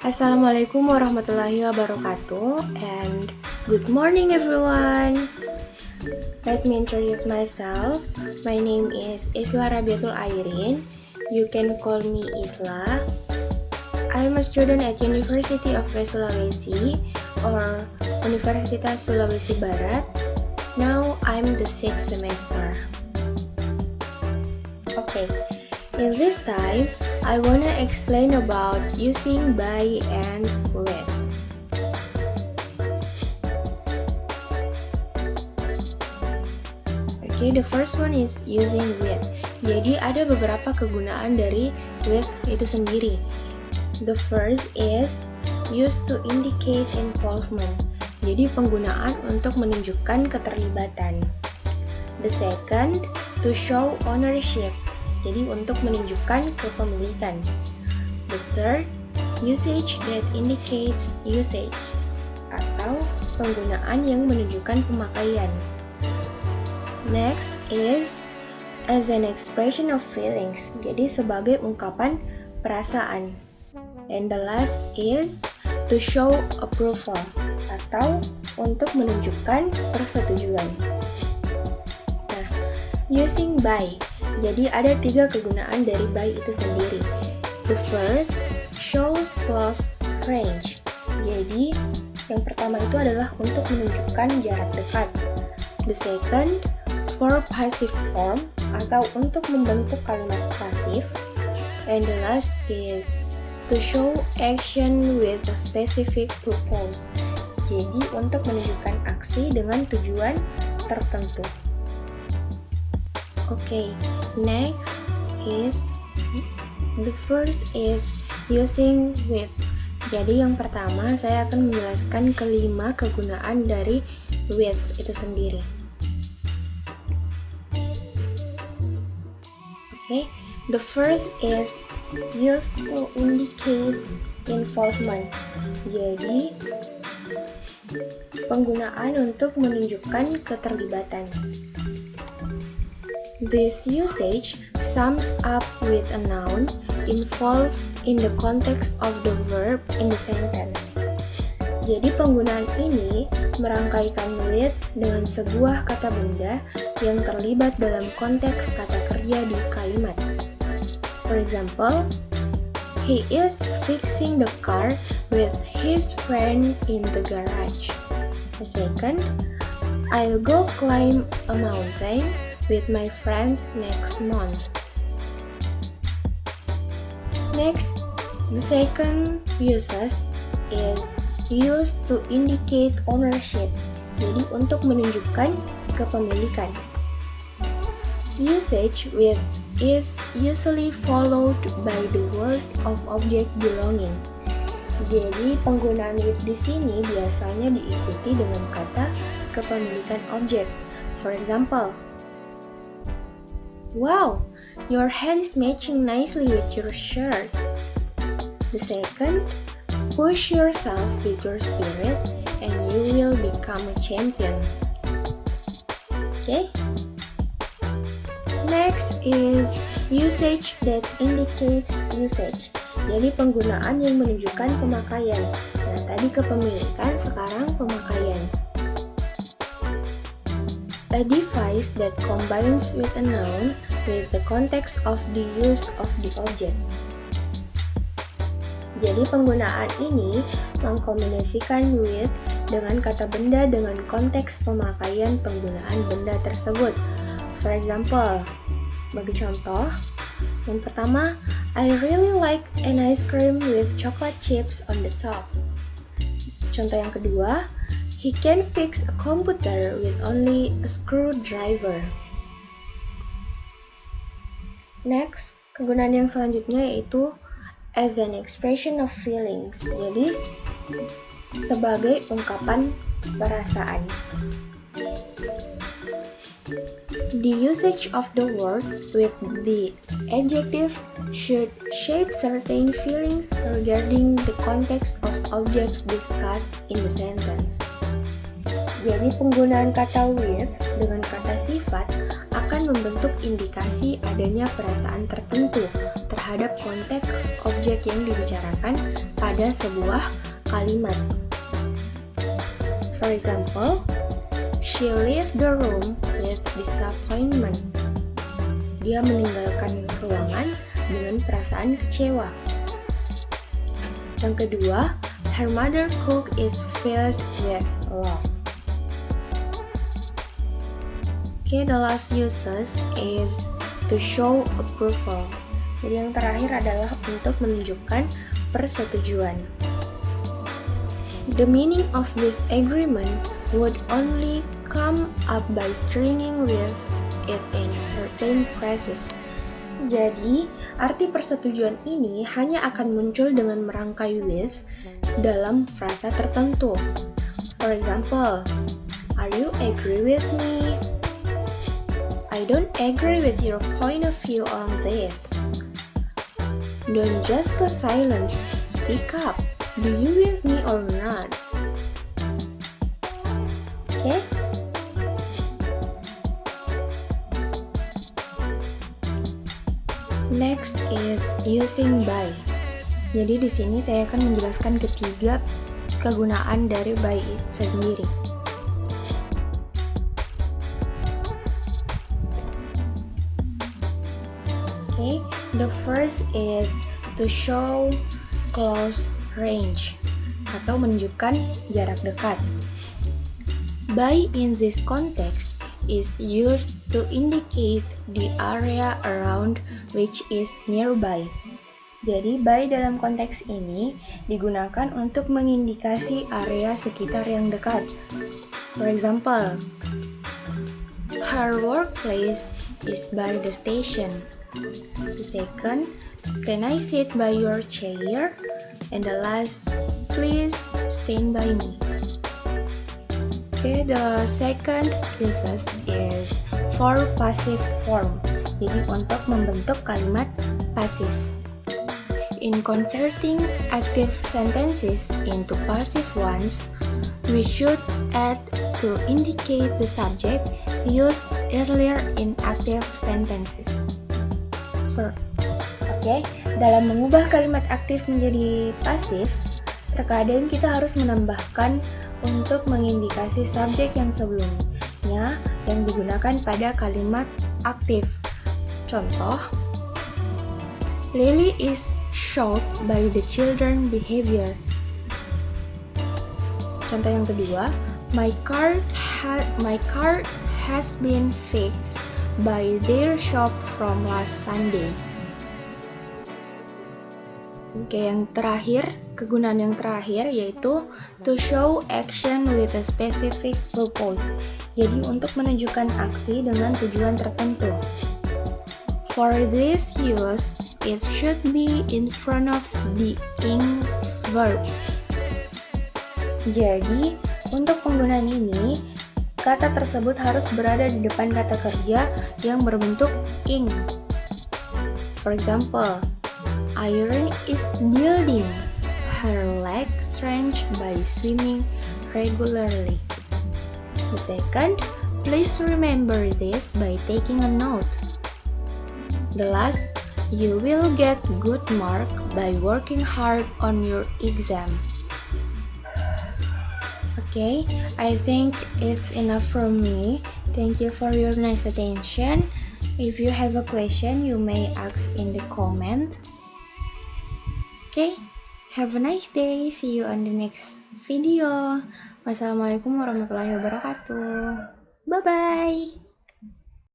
Assalamualaikum warahmatullahi wabarakatuh, and good morning everyone. Let me introduce myself. My name is Isla Rabiatul Airin. You can call me Isla. I am a student at University of West Sulawesi or Universitas Sulawesi Barat. Now I'm the 6th semester. Okay, in this time, I wanna explain about using by and with. Okay, the first one is using with. Jadi ada beberapa kegunaan dari with itu sendiri. The first is used to indicate involvement. Jadi penggunaan untuk menunjukkan keterlibatan. The second, to show ownership. Jadi untuk menunjukkan kepemilikan. The third, usage that indicates usage, atau penggunaan yang menunjukkan pemakaian. Next is as an expression of feelings, jadi sebagai ungkapan perasaan. And the last is to show approval, atau untuk menunjukkan persetujuan. Nah, using by. Jadi ada 3 kegunaan dari by itu sendiri. The first, shows close range. Jadi yang pertama itu adalah untuk menunjukkan jarak dekat. The second, for passive form atau untuk membentuk kalimat pasif. And the last is to show action with a specific purpose. Jadi untuk menunjukkan aksi dengan tujuan tertentu. Okay, next is the first is using with. Jadi yang pertama saya akan menjelaskan kelima kegunaan dari with itu sendiri. Okay, the first is used to indicate involvement. Jadi penggunaan untuk menunjukkan keterlibatan. This usage sums up with a noun involved in the context of the verb in the sentence. Jadi penggunaan ini merangkaikan with dengan sebuah kata benda yang terlibat dalam konteks kata kerja di kalimat. For example, he is fixing the car with his friend in the garage. The second, I'll go climb a mountain with my friends next month. Next, the second uses is used to indicate ownership. Jadi untuk menunjukkan kepemilikan. Usage with is usually followed by the word of object belonging. Jadi penggunaan with di sini biasanya diikuti dengan kata kepemilikan objek. For example, wow, your hat is matching nicely with your shirt. The second, push yourself with your spirit and you will become a champion. Okay? Next is usage that indicates usage. Jadi penggunaan yang menunjukkan pemakaian. Nah, tadi kepemilikan, sekarang pemakaian. A device that combines with a noun with the context of the use of the object. Jadi penggunaan ini mengkombinasikan with dengan kata benda dengan konteks pemakaian penggunaan benda tersebut. For example, sebagai contoh, yang pertama, I really like an ice cream with chocolate chips on the top. Contoh yang kedua, he can fix a computer with only a screwdriver. Next, kegunaan yang selanjutnya yaitu as an expression of feelings. Jadi, sebagai ungkapan perasaan. The usage of the word with the adjective should shape certain feelings regarding the context of objects discussed in the sentence. Jadi penggunaan kata with dengan kata sifat akan akan membentuk indikasi adanya perasaan tertentu terhadap konteks objek yang dibicarakan pada sebuah kalimat. For example, she left the room with disappointment. Dia meninggalkan ruangan dengan perasaan kecewa. Yang kedua, her mother cook is filled with love. Okay, the last uses is to show approval. Jadi yang terakhir adalah untuk menunjukkan persetujuan. The meaning of this agreement would only come up by stringing with it in certain phrases. Jadi, arti persetujuan ini hanya akan muncul dengan merangkai with dalam frasa tertentu. For example, are you agree with me? I don't agree with your point of view on this. Don't just go silent, speak up. Do you with me or not? Okay? Next is using by. Jadi di sini saya akan menjelaskan ketiga kegunaan dari by it sendiri. Okay, the first is to show close range atau menunjukkan jarak dekat. By in this context is used to indicate the area around which is nearby. Jadi by dalam konteks ini digunakan untuk mengindikasi area sekitar yang dekat. For example, her workplace is by the station. The second, can I sit by your chair? And the last, please stand by me. Okay, the second uses is for passive form. Jadi untuk membentuk kalimat pasif. In converting active sentences into passive ones, we should add to indicate the subject used earlier in active sentences. Oke, dalam mengubah kalimat aktif menjadi pasif, terkadang kita harus menambahkan untuk mengindikasi subjek yang sebelumnya yang digunakan pada kalimat aktif. Contoh, Lily is shocked by the children's behavior. Contoh yang kedua, my car has been fixed by their shop from last Sunday. Oke, yang terakhir, kegunaan yang terakhir yaitu to show action with a specific purpose. Jadi untuk menunjukkan aksi dengan tujuan tertentu. For this use, it should be in front of the ing verb. Jadi, untuk penggunaan ini, kata tersebut harus berada di depan kata kerja yang berbentuk ing. For example, Irene is building her leg strength by swimming regularly. The second, please remember this by taking a note. The last, you will get good mark by working hard on your exam. Okay, I think it's enough from me. Thank you for your nice attention. If you have a question, you may ask in the comment. Okay, have a nice day. See you on the next video. Wassalamualaikum warahmatullahi wabarakatuh. Bye-bye.